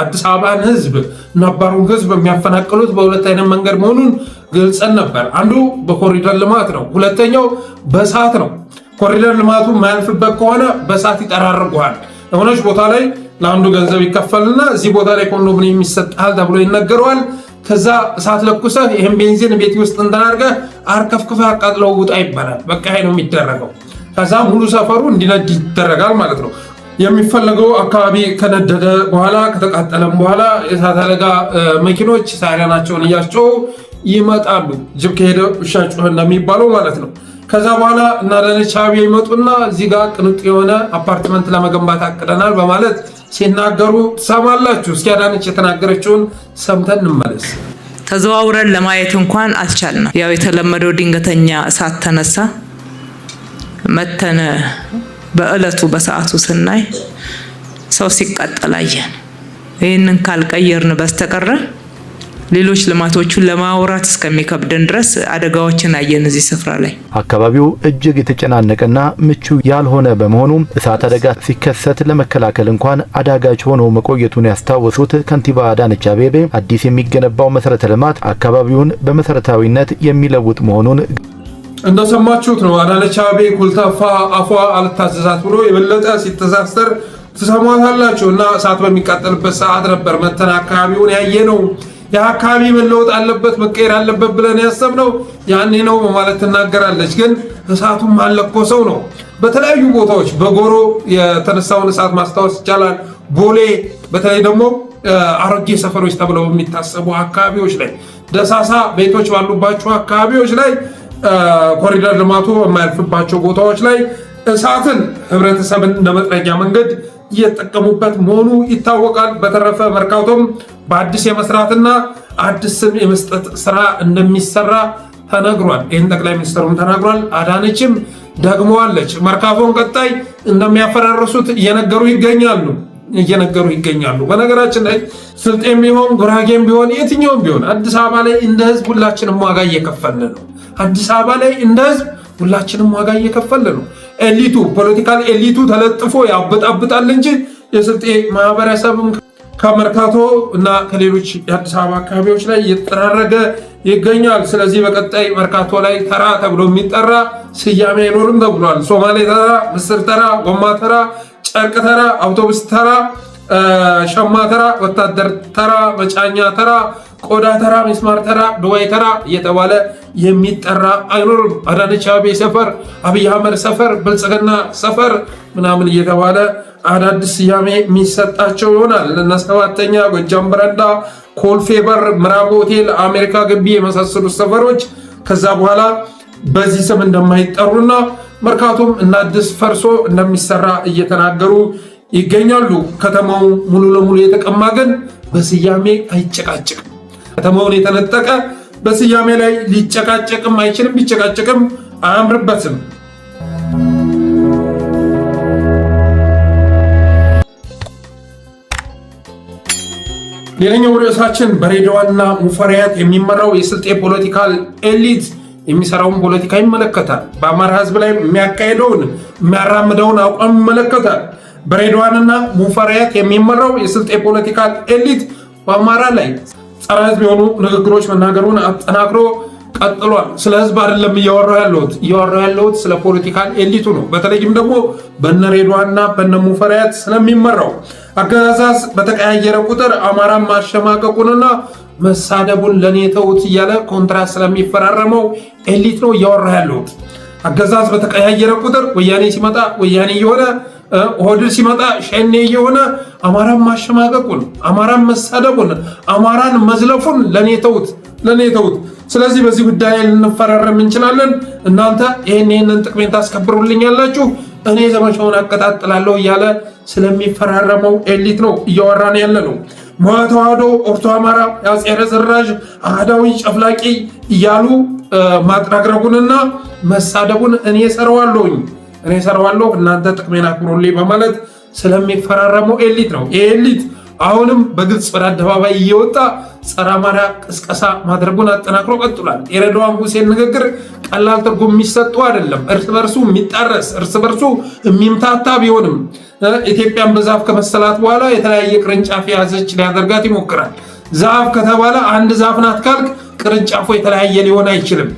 አዲስ አበባን ህዝብ ነባሩን ህዝብ የሚያፈናቅሉት በሁለት አይነት መንገድ መሆኑን ገልጸን ነበር። አንዱ በኮሪደር ልማት ነው፣ ሁለተኛው በእሳት ነው። ኮሪደር ልማቱ የማያልፍበት ከሆነ በእሳት ይጠራርጉሃል። የሆነች ቦታ ላይ ለአንዱ ገንዘብ ይከፈልና እዚህ ቦታ ላይ ኮንዶሚኒየም ይሰጣል ተብሎ ይነገረዋል። ከዛ እሳት ለኩሰህ ይህን ቤንዚን ቤት ውስጥ እንዳናርገህ አርከፍክፈህ አቃጥለው ውጣ ይባላል። በቃ ይሄ ነው የሚደረገው። ከዛ ሙሉ ሰፈሩ እንዲነድ ይደረጋል ማለት ነው። የሚፈለገው አካባቢ ከነደደ በኋላ ከተቃጠለም በኋላ የእሳት አደጋ መኪኖች ሳይረናቸውን እያስጮሁ ይመጣሉ። ጅብ ከሄደ ውሻ ጮኸ እንደሚባለው ማለት ነው። ከዛ በኋላ እነ አዳነች አቤቤ ይመጡና እዚህ ጋር ቅንጡ የሆነ አፓርትመንት ለመገንባት አቅደናል በማለት ሲናገሩ ትሰማላችሁ። እስኪ አዳነች የተናገረችውን ሰምተን እንመለስ። ተዘዋውረን ለማየት እንኳን አልቻልንም። ያው የተለመደው ድንገተኛ እሳት ተነሳ። መተን በእለቱ በሰዓቱ ስናይ ሰው ሲቃጠል አየን። ይህንን ካልቀየርን በስተቀር ሌሎች ልማቶቹን ለማውራት እስከሚከብደን ድረስ አደጋዎችን አየን። እዚህ ስፍራ ላይ አካባቢው እጅግ የተጨናነቀና ምቹ ያልሆነ በመሆኑ እሳት አደጋ ሲከሰት ለመከላከል እንኳን አዳጋች ሆኖ መቆየቱን ያስታወሱት ከንቲባ አዳነች አቤቤ አዲስ የሚገነባው መሰረተ ልማት አካባቢውን በመሰረታዊነት የሚለውጥ መሆኑን እንደሰማችሁት ነው። አዳነች አቤቤ ኩልታፋ አፏ አልታዘዛት ብሎ የበለጠ ሲተሳሰር ተሰማታላችሁ እና እሳት በሚቃጠልበት ሰዓት ነበር መተን አካባቢውን ያየነው። የአካባቢ መለወጥ አለበት መቀየር አለበት ብለን ያሰብነው ያኔ ነው በማለት ትናገራለች። ግን እሳቱም አልለኮሰው ነው። በተለያዩ ቦታዎች በጎሮ የተነሳውን እሳት ማስታወስ ይቻላል። ቦሌ፣ በተለይ ደግሞ አሮጌ ሰፈሮች ተብለው የሚታሰቡ አካባቢዎች ላይ፣ ደሳሳ ቤቶች ባሉባቸው አካባቢዎች ላይ፣ ኮሪደር ልማቱ የማያልፍባቸው ቦታዎች ላይ እሳትን ህብረተሰብን ለመጥረጊያ መንገድ እየተጠቀሙበት መሆኑ ይታወቃል። በተረፈ መርካቶም በአዲስ የመስራትና አዲስ ስም የመስጠት ስራ እንደሚሰራ ተነግሯል። ይህን ጠቅላይ ሚኒስትሩም ተናግሯል። አዳነችም ደግመዋለች። መርካቶን ቀጣይ እንደሚያፈራርሱት እየነገሩ ይገኛሉ። በነገራችን ላይ ስልጤም ቢሆን ጉራጌም ቢሆን የትኛውም ቢሆን አዲስ አበባ ላይ እንደ ህዝብ ሁላችንም ዋጋ እየከፈልን ነው። አዲስ አበባ ላይ እንደ ህዝብ ሁላችንም ዋጋ እየከፈልን ነው። ኤሊቱ ፖለቲካል ኤሊቱ ተለጥፎ ያበጣብጣል እንጂ የስልጤ ማህበረሰብም ከመርካቶ እና ከሌሎች የአዲስ አበባ አካባቢዎች ላይ እየተጠራረገ ይገኛል። ስለዚህ በቀጣይ መርካቶ ላይ ተራ ተብሎ የሚጠራ ስያሜ አይኖርም ተብሏል። ሶማሌ ተራ፣ ምስር ተራ፣ ጎማ ተራ፣ ጨርቅ ተራ፣ አውቶቡስ ተራ፣ ሸማ ተራ፣ ወታደር ተራ፣ መጫኛ ተራ፣ ቆዳ ተራ፣ ሚስማር ተራ፣ ድዋይ ተራ እየተባለ የሚጠራ አይኖርም። አዳነች አቤቤ ሰፈር፣ አብይ አህመድ ሰፈር፣ ብልጽግና ሰፈር ምናምን እየተባለ አዳዲስ ስያሜ የሚሰጣቸው ይሆናል። እነ ሰባተኛ፣ ጎጃም በረንዳ፣ ኮልፌ በር፣ ምዕራብ ሆቴል፣ አሜሪካ ግቢ የመሳሰሉት ሰፈሮች ከዛ በኋላ በዚህ ስም እንደማይጠሩና መርካቶም እና አዲስ ፈርሶ እንደሚሰራ እየተናገሩ ይገኛሉ። ከተማው ሙሉ ለሙሉ የተቀማ ግን በስያሜ አይጨቃጭቅም። ከተማውን የተነጠቀ በስያሜ ላይ ሊጨቃጨቅም አይችልም። ቢጨቃጨቅም አያምርበትም። ሌላኛው ርዕሳችን በሬድዋንና ሙፈሪያት የሚመራው የስልጤ ፖለቲካል ኤሊት የሚሰራውን ፖለቲካ ይመለከታል። በአማራ ህዝብ ላይ የሚያካሄደውን የሚያራምደውን አቋም ይመለከታል። በሬድዋንና ሙፈሪያት የሚመራው የስልጤ ፖለቲካል ኤሊት በአማራ ላይ ጸረ ህዝብ የሆኑ ንግግሮች መናገሩን አጠናክሮ ቀጥሏል። ስለ ህዝብ አይደለም እያወራሁ ያለሁት ስለ ፖለቲካል ኤሊቱ ነው። በተለይም ደግሞ በነ ሬድዋንና በነ ሙፈሪያት ስለሚመራው አገዛዝ በተቀያየረ ቁጥር አማራን ማሸማቀቁንና መሳደቡን ለኔ ተውት እያለ ኮንትራት ስለሚፈራረመው ኤሊት ነው እያወራሁ ያለሁት። አገዛዝ በተቀያየረ ቁጥር ወያኔ ሲመጣ ወያኔ የሆነ ኦህዴድ ሲመጣ ሸኔ የሆነ አማራን ማሸማቀቁን፣ አማራን መሳደቡን፣ አማራን መዝለፉን ለኔ ተውት። ስለዚህ በዚህ ጉዳይ ልንፈራረም እንችላለን። እናንተ ይህንን ጥቅሜን ታስከብሩልኛላችሁ፣ እኔ ዘመቻውን አቀጣጥላለሁ እያለ ስለሚፈራረመው ኤሊት ነው እያወራን ያለ ነው። ተዋህዶ፣ ኦርቶ አማራ፣ የአፄ ርዝራዥ፣ አህዳዊ፣ ጨፍላቂ እያሉ ማጥራግረጉንና መሳደቡን እኔ ሰራዋለሁ እናንተ ጥቅሜን አክብሩልኝ በማለት ስለሚፈራረመው ኤሊት ነው። ይህ ኤሊት አሁንም በግልጽ ወደ አደባባይ እየወጣ ጸረ አማራ ቅስቀሳ ማድረጉን አጠናክሮ ቀጥሏል። የሬድዋን ሁሴን ንግግር ቀላል ትርጉም የሚሰጠው አይደለም። እርስ በርሱ የሚጣረስ እርስ በርሱ የሚምታታ ቢሆንም ኢትዮጵያን በዛፍ ከመሰላት በኋላ የተለያየ ቅርንጫፍ የያዘች ሊያደርጋት ይሞክራል። ዛፍ ከተባለ አንድ ዛፍ ናት ካልክ ቅርንጫፉ የተለያየ ሊሆን አይችልም።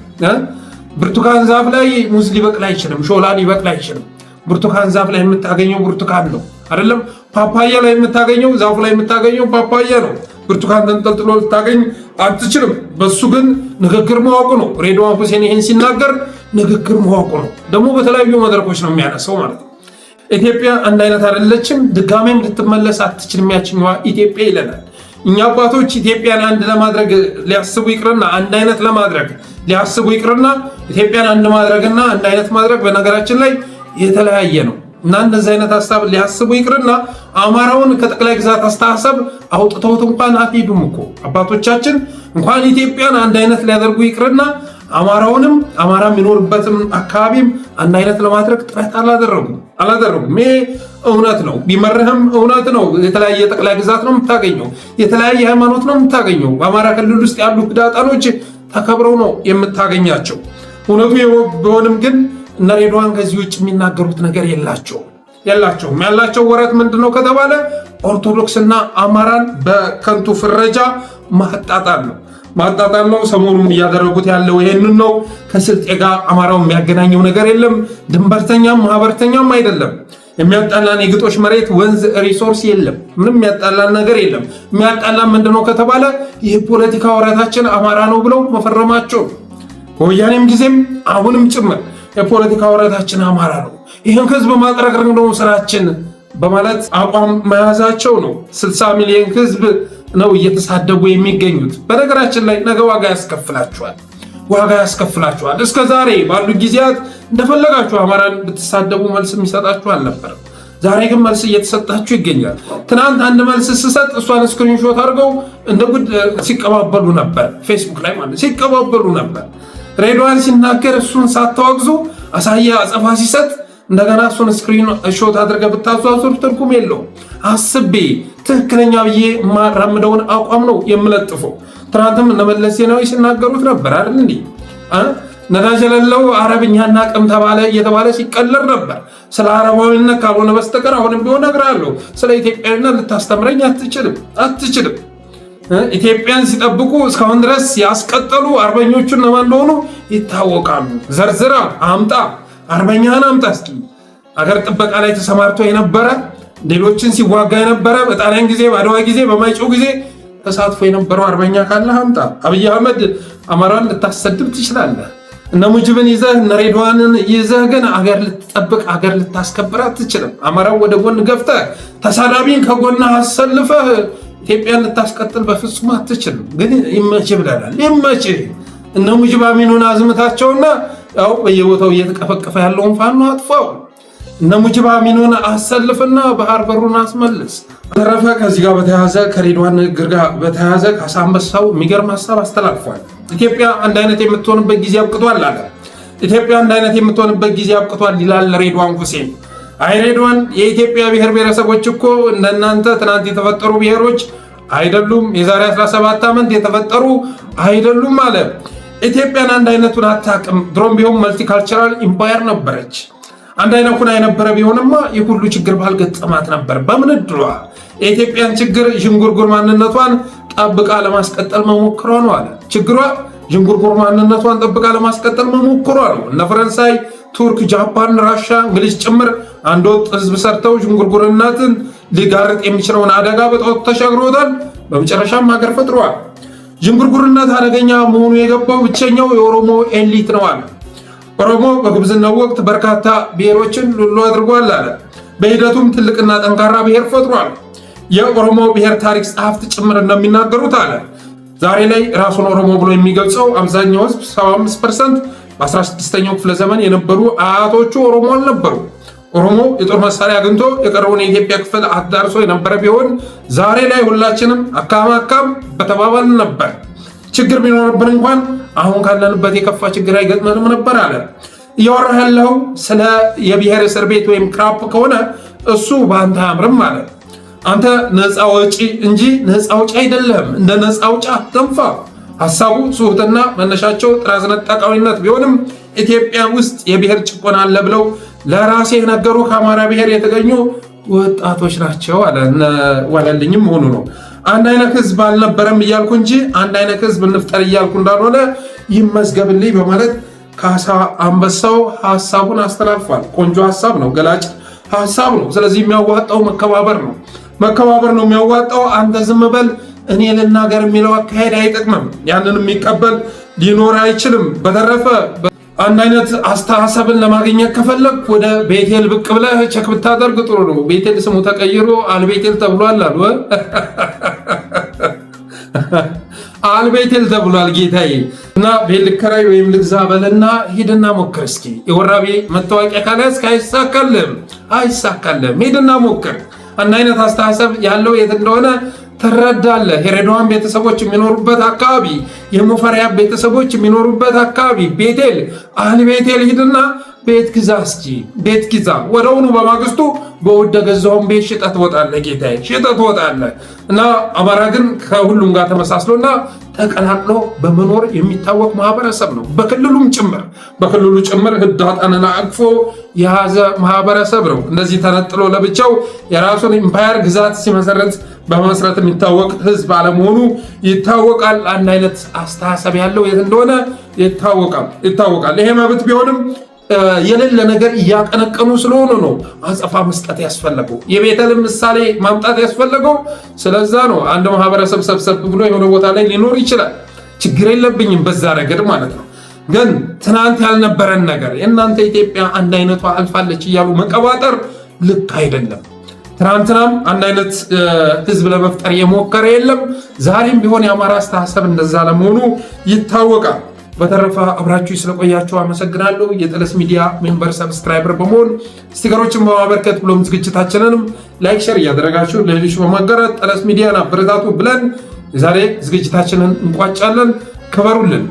ብርቱካን ዛፍ ላይ ሙዝ ሊበቅል አይችልም፣ ሾላ ሊበቅል አይችልም። ብርቱካን ዛፍ ላይ የምታገኘው ብርቱካን ነው አይደለም። ፓፓያ ላይ የምታገኘው ዛፉ ላይ የምታገኘው ፓፓያ ነው። ብርቱካን ተንጠልጥሎ ልታገኝ አትችልም። በሱ ግን ንግግር ማወቁ ነው። ሬድዋን ሁሴን ይህን ሲናገር ንግግር ማወቁ ነው። ደግሞ በተለያዩ መድረኮች ነው የሚያነሳው ማለት ነው። ኢትዮጵያ አንድ አይነት አይደለችም፣ ድጋሜም ልትመለስ አትችልም ያችኛዋ ኢትዮጵያ ይለናል። እኛ አባቶች ኢትዮጵያን አንድ ለማድረግ ሊያስቡ ይቅርና አንድ አይነት ለማድረግ ሊያስቡ ይቅርና ኢትዮጵያን አንድ ማድረግና አንድ አይነት ማድረግ በነገራችን ላይ የተለያየ ነው። እና እንደዚህ አይነት ሐሳብ ሊያስቡ ይቅርና አማራውን ከጠቅላይ ግዛት አስተሳሰብ አውጥተውት እንኳን አትሄዱም እኮ አባቶቻችን እንኳን ኢትዮጵያን አንድ አይነት ሊያደርጉ ይቅርና አማራውንም አማራ የሚኖርበትም አካባቢም አንድ አይነት ለማድረግ ጥረት አላደረጉም። ይሄ እውነት ነው፣ ቢመርህም እውነት ነው። የተለያየ ጠቅላይ ግዛት ነው የምታገኘው፣ የተለያየ ሃይማኖት ነው የምታገኘው። በአማራ ክልል ውስጥ ያሉ ህዳጣኖች ተከብረው ነው የምታገኛቸው። እውነቱ ቢሆንም ግን እነ ሬድዋን ከዚህ ውጭ የሚናገሩት ነገር የላቸውም። ያላቸው ወረት ምንድነው ከተባለ ኦርቶዶክስና አማራን በከንቱ ፍረጃ ማጣጣል ነው። ሰሞኑን እያደረጉት ያለው ይሄንን ነው። ከስልጤ ጋር አማራው የሚያገናኘው ነገር የለም። ድንበርተኛም ማህበርተኛም አይደለም። የሚያጣላን የግጦሽ መሬት፣ ወንዝ፣ ሪሶርስ የለም። ምንም የሚያጣላን ነገር የለም። የሚያጣላን ምንድነው ከተባለ ይህ ፖለቲካ ወረታችን አማራ ነው ብለው መፈረማቸው ከወያኔም ጊዜም አሁንም ጭምር የፖለቲካ ወረታችን አማራ ነው፣ ይህን ህዝብ ማጥረግረግ ነው ስራችን በማለት አቋም መያዛቸው ነው። 60 ሚሊዮን ህዝብ ነው እየተሳደቡ የሚገኙት። በነገራችን ላይ ነገ ዋጋ ያስከፍላችኋል። እስከ ዛሬ ባሉ ጊዜያት እንደፈለጋችሁ አማራን ብትሳደቡ መልስ የሚሰጣችሁ አልነበረም። ዛሬ ግን መልስ እየተሰጣችሁ ይገኛል። ትናንት አንድ መልስ ስሰጥ እሷን ስክሪንሾት አድርገው እንደ ጉድ ሲቀባበሉ ነበር፣ ፌስቡክ ላይ ማለት ሲቀባበሉ ነበር። ሬድዋን ሲናገር እሱን ሳታወግዙ አሳያ አጸፋ ሲሰጥ እንደገና እሱን ስክሪን ሾት አድርገህ ብታዟዙር ትርጉም የለውም። አስቤ ትክክለኛ ብዬ የማራምደውን አቋም ነው የምለጥፈው። ትናንትም እነ መለስ ዜናዊ ሲናገሩት ነበር አይደል እንዴ? ነዳጅ የሌለው አረብኛና ቅም ተባለ እየተባለ ሲቀለር ነበር። ስለ አረባዊነት ካልሆነ በስተቀር አሁንም ቢሆን እነግርሃለሁ፣ ስለ ኢትዮጵያዊነት ልታስተምረኝ አትችልም። ኢትዮጵያን ሲጠብቁ እስካሁን ድረስ ያስቀጠሉ አርበኞቹ እነማን እንደሆኑ ይታወቃሉ። ዘርዝራ አምጣ፣ አርበኛህን አምጣ እስኪ። አገር ጥበቃ ላይ ተሰማርቶ የነበረ ሌሎችን ሲዋጋ የነበረ በጣሊያን ጊዜ፣ በአድዋ ጊዜ፣ በማይጨው ጊዜ ተሳትፎ የነበረው አርበኛ ካለ አምጣ። አብይ አህመድ አማራን ልታሰድብ ትችላለህ። እነ ሙጅብን ይዘህ እነ ሬድዋንን ይዘህ ግን አገር ልትጠብቅ አገር ልታስከብር አትችልም። አማራው ወደ ጎን ገፍተህ ተሳዳቢን ከጎንህ አሰልፈህ ኢትዮጵያን ልታስቀጥል በፍጹም አትችልም። ግን ይመች ብለናል። ይመች እነ ሙጅብ አሚኑን አዝምታቸውና ያው በየቦታው እየተቀፈቀፈ ያለውን ፋኖ አጥፋው። እነ ሙጅብ አሚኑን አሰልፍና ባህር በሩን አስመልስ። ተረፈ ከዚህ ጋር በተያያዘ ከሬድዋን ንግግር ጋር በተያያዘ ካሳ አንበሳው የሚገርም ሀሳብ አስተላልፏል። ኢትዮጵያ አንድ አይነት የምትሆንበት ጊዜ አብቅቷል አለ። ኢትዮጵያ አንድ አይነት የምትሆንበት ጊዜ አብቅቷል ይላል ሬድዋን ሁሴን። አይ ሬድዋን፣ የኢትዮጵያ ብሔር ብሔረሰቦች እኮ እንደናንተ ትናንት የተፈጠሩ ብሔሮች አይደሉም፣ የዛሬ 17 ዓመት የተፈጠሩ አይደሉም አለ። ኢትዮጵያን አንድ አይነቱን አታውቅም። ድሮም ቢሆን መልቲካልቸራል ኢምፓየር ነበረች። አንድ አይነት ሁና የነበረ ቢሆንማ ይህ ሁሉ ችግር ባልገጠማት ነበር። በምንድሯ የኢትዮጵያን ችግር ዥንጉርጉር ማንነቷን ጠብቃ ለማስቀጠል መሞክሯ ነው አለ። ችግሯ ዥንጉርጉር ማንነቷን ጠብቃ ለማስቀጠል መሞክሯ ነው። እነ ፈረንሳይ፣ ቱርክ፣ ጃፓን፣ ራሻ፣ እንግሊዝ ጭምር አንድ ወጥ ህዝብ ሰርተው ዥንጉርጉርነትን ሊጋርጥ የሚችለውን አደጋ በጣት ተሻግሮታል። በመጨረሻም ሀገር ፈጥሯል። ዥንጉርጉርነት አደገኛ መሆኑ የገባው ብቸኛው የኦሮሞ ኤሊት ነው አለ። ኦሮሞ በጉብዝናው ወቅት በርካታ ብሔሮችን ሉሉ አድርጓል አለ። በሂደቱም ትልቅና ጠንካራ ብሔር ፈጥሯል። የኦሮሞ ብሔር ታሪክ ጸሐፍት ጭምር እንደሚናገሩት አለ ዛሬ ላይ ራሱን ኦሮሞ ብሎ የሚገልጸው አብዛኛው ህዝብ 75% በ16ኛው ክፍለ ዘመን የነበሩ አያቶቹ ኦሮሞ አልነበሩ። ኦሮሞ የጦር መሳሪያ አግኝቶ የቀረውን የኢትዮጵያ ክፍል አዳርሶ የነበረ ቢሆን ዛሬ ላይ ሁላችንም አካም በተባባልን ነበር። ችግር ቢኖርብን እንኳን አሁን ካለንበት የከፋ ችግር አይገጥመንም ነበር አለ። እያወራህ ያለው ስለ የብሔር እስር ቤት ወይም ክራፕ ከሆነ እሱ በአንተ አያምርም አለ። አንተ ነፃ ወጪ እንጂ ነፃ አውጪ አይደለም። እንደ ነፃ አውጪ አትንፋ። ሐሳቡ ሱህትና መነሻቸው ጥራዝ ነጠቃዊነት ቢሆንም ኢትዮጵያ ውስጥ የብሔር ጭቆና አለ ብለው ለራሴ የነገሩ ከአማራ ብሔር የተገኙ ወጣቶች ናቸው አለ። ዋለልኝም መሆኑ ነው። አንድ አይነት ህዝብ አልነበረም እያልኩ እንጂ አንድ አይነት ህዝብ እንፍጠር እያልኩ እንዳልሆነ ይመዝገብልኝ በማለት ካሳ አንበሳው ሐሳቡን አስተላልፏል። ቆንጆ ሐሳብ ነው፣ ገላጭ ሐሳብ ነው። ስለዚህ የሚያዋጣው መከባበር ነው የሚያዋጣው። አንተ ዝም በል እኔ ልናገር የሚለው አካሄድ አይጠቅምም። ያንን የሚቀበል ሊኖር አይችልም። በተረፈ አንድ አይነት አስተሳሰብን ለማግኘት ከፈለግ ወደ ቤቴል ብቅ ብለህ ቸክ ብታደርግ ጥሩ ነው። ቤቴል ስሙ ተቀይሮ አልቤቴል ተብሏል አሉ። አልቤቴል ተብሏል ጌታዬ። እና ቤት ልከራይ ወይም ልግዛ በለና ሂድና ሞክር እስኪ። የወራቤ መታወቂያ ካልያዝክ አይሳካልም። ሂድና ሞክር። አንድ አይነት አስተሳሰብ ያለው የት እንደሆነ ትረዳለህ። የሬድዋን ቤተሰቦች የሚኖሩበት አካባቢ፣ የሙፈሪያት ቤተሰቦች የሚኖሩበት አካባቢ ቤቴል አልቤቴል ሂድና ቤት ግዛ እስኪ። ቤት ግዛ። ወደውኑ በማግስቱ በወደ ገዛውን ቤት ሽጠት ትወጣለህ ጌታዬ፣ ሽጠት ትወጣለህ። እና አማራ ግን ከሁሉም ጋር ተመሳስሎና ተቀላቅሎ በመኖር የሚታወቅ ማህበረሰብ ነው። በክልሉ ጭምር ህዳጣንና አቅፎ የያዘ ማህበረሰብ ነው። እንደዚህ ተነጥሎ ለብቻው የራሱን ኢምፓየር ግዛት ሲመሰረት በመመስረት የሚታወቅ ህዝብ አለመሆኑ ይታወቃል። አንድ አይነት አስተሳሰብ ያለው የት እንደሆነ ይታወቃል። ይሄ መብት ቢሆንም የሌለ ነገር እያቀነቀኑ ስለሆነ ነው አጸፋ መስጠት ያስፈለገው። የቤተልሔም ምሳሌ ማምጣት ያስፈለገው ስለዛ ነው። አንድ ማህበረሰብ ሰብሰብ ብሎ የሆነ ቦታ ላይ ሊኖር ይችላል፣ ችግር የለብኝም በዛ ረገድ ማለት ነው። ግን ትናንት ያልነበረን ነገር የእናንተ ኢትዮጵያ አንድ አይነቷ አልፋለች እያሉ መቀባጠር ልክ አይደለም። ትናንትናም አንድ አይነት ህዝብ ለመፍጠር የሞከረ የለም። ዛሬም ቢሆን የአማራ አስተሳሰብ እንደዛ ለመሆኑ ይታወቃል። በተረፈ አብራችሁ ስለቆያችሁ አመሰግናለሁ። የጠለስ ሚዲያ ሜምበር ሰብስክራይበር በመሆን ስቲከሮችን በማበርከት ብሎም ዝግጅታችንንም ላይክ፣ ሼር እያደረጋችሁ ለሌሎች በማጋራት ጠለስ ሚዲያን አበረታቱ ብለን የዛሬ ዝግጅታችንን እንቋጫለን። ክበሩልን።